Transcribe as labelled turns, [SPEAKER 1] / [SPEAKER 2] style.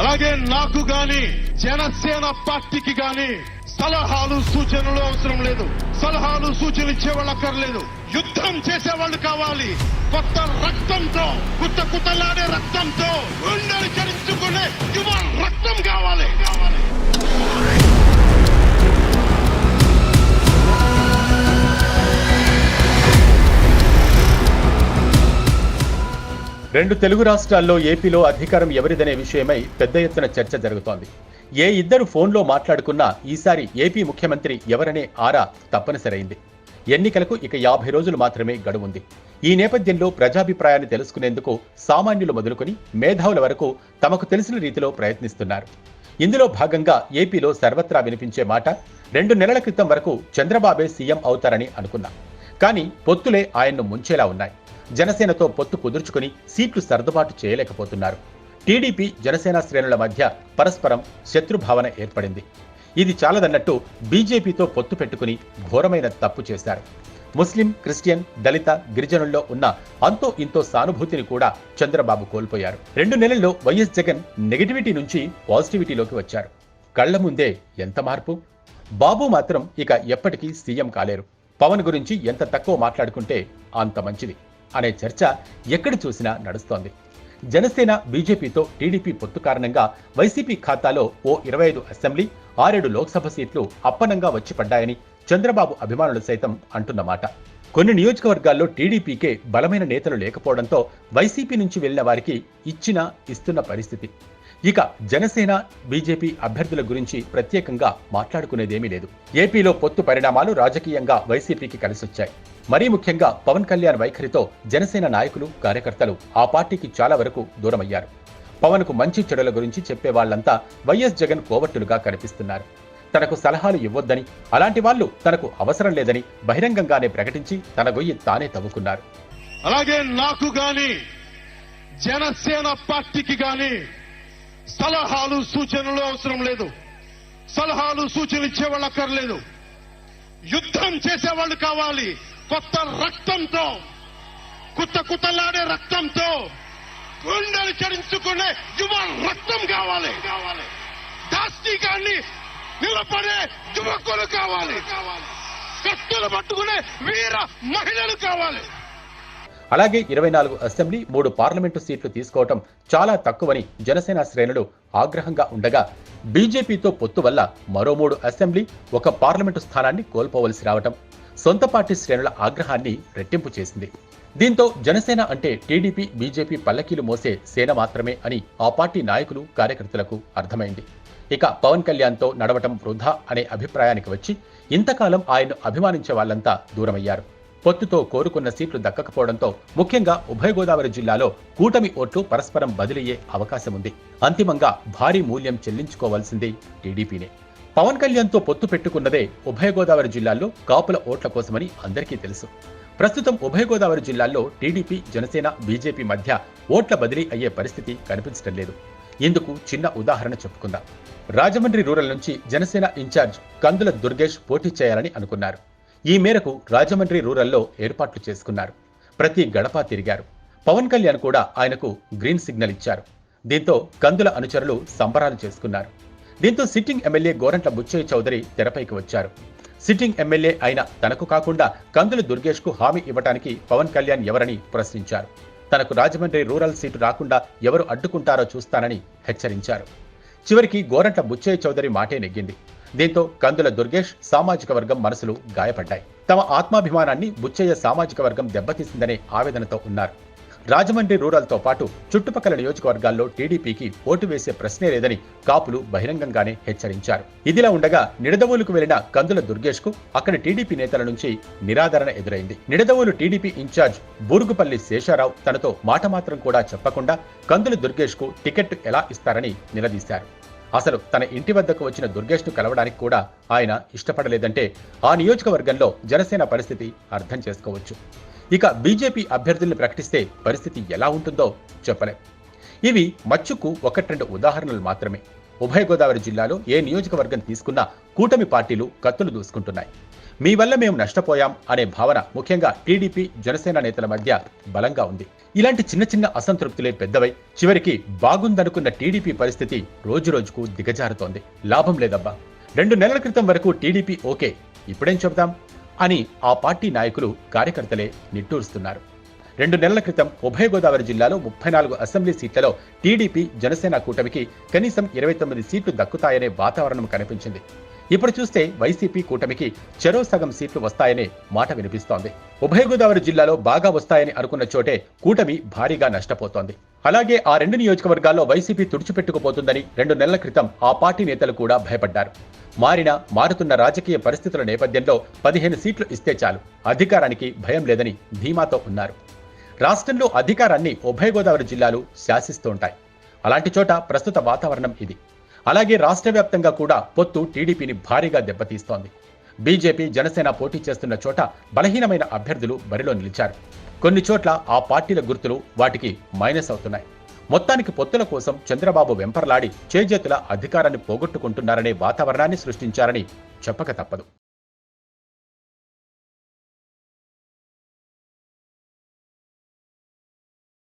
[SPEAKER 1] అలాగే నాకు గాని జనసేన పార్టీకి గాని సలహాలు సూచనలు అవసరం లేదు. సలహాలు సూచనలు ఇచ్చేవాళ్ళు అక్కర్లేదు. యుద్ధం చేసేవాళ్ళు కావాలి. కొత్త రక్తంతో, కుట్టలాడే రక్తంతో గుండెలు చరించుకునే యువ రక్తం కావాలి.
[SPEAKER 2] రెండు తెలుగు రాష్ట్రాల్లో ఏపీలో అధికారం ఎవరిదనే విషయమై పెద్ద ఎత్తున చర్చ జరుగుతోంది. ఏ ఇద్దరు ఫోన్లో మాట్లాడుకున్నా ఈసారి ఏపీ ముఖ్యమంత్రి ఎవరనే ఆరా తప్పనిసరైంది. ఎన్నికలకు ఇక 50 రోజులు మాత్రమే గడువుంది. ఈ నేపథ్యంలో ప్రజాభిప్రాయాన్ని తెలుసుకునేందుకు సామాన్యులు మొదలుకొని మేధావుల వరకు తమకు తెలిసిన రీతిలో ప్రయత్నిస్తున్నారు. ఇందులో భాగంగా ఏపీలో సర్వత్రా వినిపించే మాట 2 నెలల క్రితం వరకు చంద్రబాబే సీఎం అవుతారని అనుకున్నాం. కానీ పొత్తులే ఆయన్ను ముంచేలా ఉన్నాయి. జనసేనతో పొత్తు కుదుర్చుకుని సీట్లు సర్దుబాటు చేయలేకపోతున్నారు. టీడీపీ జనసేన శ్రేణుల మధ్య పరస్పరం శత్రుభావన ఏర్పడింది. ఇది చాలదన్నట్టు బీజేపీతో పొత్తు పెట్టుకుని ఘోరమైన తప్పు చేశారు. ముస్లిం, క్రిస్టియన్, దళిత, గిరిజనుల్లో ఉన్న అంతో ఇంతో సానుభూతిని కూడా చంద్రబాబు కోల్పోయారు. 2 నెలల్లో వైఎస్ జగన్ నెగటివిటీ నుంచి పాజిటివిటీలోకి వచ్చారు. కళ్ల ముందే ఎంత మార్పు! బాబు మాత్రం ఇక ఎప్పటికీ సీఎం కాలేరు. పవన్ గురించి ఎంత తక్కువ మాట్లాడుకుంటే అంత మంచిది అనే చర్చ ఎక్కడ చూసినా నడుస్తోంది. జనసేన బీజేపీతో టీడీపీ పొత్తు కారణంగా వైసీపీ ఖాతాలో ఓ 25 అసెంబ్లీ, 6-7 లోక్సభ సీట్లు అప్పనంగా వచ్చి పడ్డాయని చంద్రబాబు అభిమానులు సైతం అంటున్నమాట. కొన్ని నియోజకవర్గాల్లో టీడీపీకే బలమైన నేతలు లేకపోవడంతో వైసీపీ నుంచి వెళ్లిన వారికి ఇస్తున్న పరిస్థితి. ఇక జనసేన బీజేపీ అభ్యర్థుల గురించి ప్రత్యేకంగా మాట్లాడుకునేదేమీ లేదు. ఏపీలో పొత్తు పరిణామాలు రాజకీయంగా వైసీపీకి కలిసొచ్చాయి. మరీ ముఖ్యంగా పవన్ కళ్యాణ్ వైఖరితో జనసేన నాయకులు, కార్యకర్తలు ఆ పార్టీకి చాలా వరకు దూరమయ్యారు. పవన్ కు మంచి చెడుల గురించి చెప్పే వాళ్లంతా వైఎస్ జగన్ కోవట్టులుగా కనిపిస్తున్నారు. తనకు సలహాలు ఇవ్వొద్దని, అలాంటి వాళ్లు తనకు అవసరం లేదని బహిరంగంగానే ప్రకటించి తన గొయ్యి తానే తవ్వుకున్నారు.
[SPEAKER 1] అలాగే నాకు గాని జనసేన పార్టీకి గాని సలహాలు సూచనలు అవసరం లేదు. సలహాలు సూచనలు ఇచ్చేవాళ్ళు అక్కర్లేదు. యుద్ధం చేసేవాళ్ళు కావాలి. కొత్త రక్తంతో, కుట్టలాడే రక్తంతో గుండెలు చరించుకునే యువ రక్తం కావాలి. దాష్టీకాన్ని నిలబడే యువకులు కావాలి. కత్తులు పట్టుకునే వీర మహిళలు కావాలి.
[SPEAKER 2] అలాగే 24 అసెంబ్లీ, 3 పార్లమెంటు సీట్లు తీసుకోవటం చాలా తక్కువని జనసేన శ్రేణులు ఆగ్రహంగా ఉండగా, బీజేపీతో పొత్తు వల్ల మరో 3 అసెంబ్లీ, 1 పార్లమెంటు స్థానాన్ని కోల్పోవలసి రావటం సొంత పార్టీ శ్రేణుల ఆగ్రహాన్ని రెట్టింపు చేసింది. దీంతో జనసేన అంటే టీడీపీ, బీజేపీ పల్లకీలు మోసే సేన మాత్రమే అని ఆ పార్టీ నాయకులు, కార్యకర్తలకు అర్థమైంది. ఇక పవన్ కళ్యాణ్తో నడవటం వృధా అనే అభిప్రాయానికి వచ్చి ఇంతకాలం ఆయన్ను అభిమానించే వాళ్లంతా దూరమయ్యారు. పొత్తుతో కోరుకున్న సీట్లు దక్కకపోవడంతో ముఖ్యంగా ఉభయ గోదావరి జిల్లాలో కూటమి ఓట్లు పరస్పరం బదిలయ్యే అవకాశం ఉంది. అంతిమంగా భారీ మూల్యం చెల్లించుకోవాల్సింది టీడీపీనే. పవన్ కళ్యాణ్తో పొత్తు పెట్టుకున్నదే ఉభయ గోదావరి జిల్లాల్లో కాపుల ఓట్ల కోసమని అందరికీ తెలుసు. ప్రస్తుతం ఉభయ గోదావరి జిల్లాల్లో టీడీపీ, జనసేన, బీజేపీ మధ్య ఓట్ల బదిలీ అయ్యే పరిస్థితి కనిపించడం లేదు. ఇందుకు చిన్న ఉదాహరణ చెప్పుకుందాం. రాజమండ్రి రూరల్ నుంచి జనసేన ఇన్ఛార్జ్ కందుల దుర్గేష్ పోటీ చేయాలని అనుకున్నారు. ఈ మేరకు రాజమండ్రి రూరల్లో ఏర్పాట్లు చేసుకున్నారు. ప్రతి గడప తిరిగారు. పవన్ కళ్యాణ్ కూడా ఆయనకు గ్రీన్ సిగ్నల్ ఇచ్చారు. దీంతో కందుల అనుచరులు సంబరాలు చేసుకున్నారు. దీంతో సిట్టింగ్ ఎమ్మెల్యే గోరంట్ల బుచ్చయ్య చౌదరి తెరపైకి వచ్చారు. సిట్టింగ్ ఎమ్మెల్యే అయిన తనకు కాకుండా కందుల దుర్గేష్ కు హామీ ఇవ్వడానికి పవన్ కళ్యాణ్ ఎవరని ప్రశ్నించారు. తనకు రాజమండ్రి రూరల్ సీటు రాకుండా ఎవరు అడ్డుకుంటారో చూస్తానని హెచ్చరించారు. చివరికి గోరంట్ల బుచ్చయ్య చౌదరి మాటే నెగ్గింది. దీంతో కందుల దుర్గేష్ సామాజిక వర్గం మనసులు గాయపడ్డాయి. తమ ఆత్మాభిమానాన్ని బుచ్చయ్య సామాజిక వర్గం దెబ్బతీసిందనే ఆవేదనతో ఉన్నారు. రాజమండ్రి రూరల్తో పాటు చుట్టుపక్కల నియోజకవర్గాల్లో టీడీపీకి ఓటు వేసే ప్రశ్నే లేదని కాపులు బహిరంగంగానే హెచ్చరించారు. ఇదిలా ఉండగా నిడదవోలుకు వెళ్లిన కందుల దుర్గేష్ కు అక్కడి టీడీపీ నేతల నుంచి నిరాదరణ ఎదురైంది. నిడదవోలు టీడీపీ ఇన్ఛార్జ్ బూరుగుపల్లి శేషారావు తనతో మాట మాత్రం కూడా చెప్పకుండా కందుల దుర్గేష్ కు టికెట్ ఎలా ఇస్తారని నిలదీశారు. అసలు తన ఇంటి వద్దకు వచ్చిన దుర్గేష్ ను కలవడానికి కూడా ఆయన ఇష్టపడలేదంటే ఆ నియోజకవర్గంలో జనసేన పరిస్థితి అర్థం చేసుకోవచ్చు. ఇక బీజేపీ అభ్యర్థుల్ని ప్రకటిస్తే పరిస్థితి ఎలా ఉంటుందో చెప్పలేం. ఇవి మచ్చుకు 1-2 ఉదాహరణలు మాత్రమే. ఉభయ గోదావరి జిల్లాలో ఏ నియోజకవర్గం తీసుకున్నా కూటమి పార్టీలు కత్తులు దూసుకుంటున్నాయి. మీ వల్ల మేము నష్టపోయాం అనే భావన ముఖ్యంగా టీడీపీ జనసేన నేతల మధ్య బలంగా ఉంది. ఇలాంటి చిన్న చిన్న అసంతృప్తులే పెద్దవై చివరికి బాగుందనుకున్న టీడీపీ పరిస్థితి రోజురోజుకు దిగజారుతోంది. లాభం లేదబ్బా, 2 నెలల క్రితం వరకు టీడీపీ ఓకే, ఇప్పుడేం చెబుతాం అని ఆ పార్టీ నాయకులు కార్యకర్తలే నిట్టూరుస్తున్నారు. 2 నెలల క్రితం ఉభయ గోదావరి జిల్లాలో 34 అసెంబ్లీ సీట్లలో టీడీపీ జనసేన కూటమికి కనీసం 29 సీట్లు దక్కుతాయనే వాతావరణం కనిపించింది. ఇప్పుడు చూస్తే వైసీపీ కూటమికి చెరో సగం సీట్లు వస్తాయనే మాట వినిపిస్తోంది. ఉభయ గోదావరి జిల్లాలో బాగా వస్తాయని అనుకున్న చోటే కూటమి భారీగా నష్టపోతోంది. అలాగే ఆ 2 నియోజకవర్గాల్లో వైసీపీ తుడిచిపెట్టుకుపోతుందని 2 నెలల క్రితం ఆ పార్టీ నేతలు కూడా భయపడ్డారు. మారుతున్న రాజకీయ పరిస్థితుల నేపథ్యంలో 15 సీట్లు ఇస్తే చాలు, అధికారానికి భయం లేదని ధీమాతో ఉన్నారు. రాష్ట్రంలో అధికారాన్ని ఉభయ గోదావరి జిల్లాలు శాసిస్తూ ఉంటాయి. అలాంటి చోట ప్రస్తుత వాతావరణం ఇది. అలాగే రాష్ట్ర వ్యాప్తంగా కూడా పొత్తు టీడీపీని భారీగా దెబ్బతీస్తోంది. బీజేపీ జనసేన పోటీ చేస్తున్న చోట బలహీనమైన అభ్యర్థులు బరిలో నిలిచారు. కొన్ని చోట్ల ఆ పార్టీల గుర్తులు వాటికి మైనస్ అవుతున్నాయి. మొత్తానికి పొత్తుల కోసం చంద్రబాబు వెంపర్లాడి చేజేతుల అధికారాన్ని పోగొట్టుకుంటున్నారనే వాతావరణాన్ని సృష్టించారని చెప్పక తప్పదు.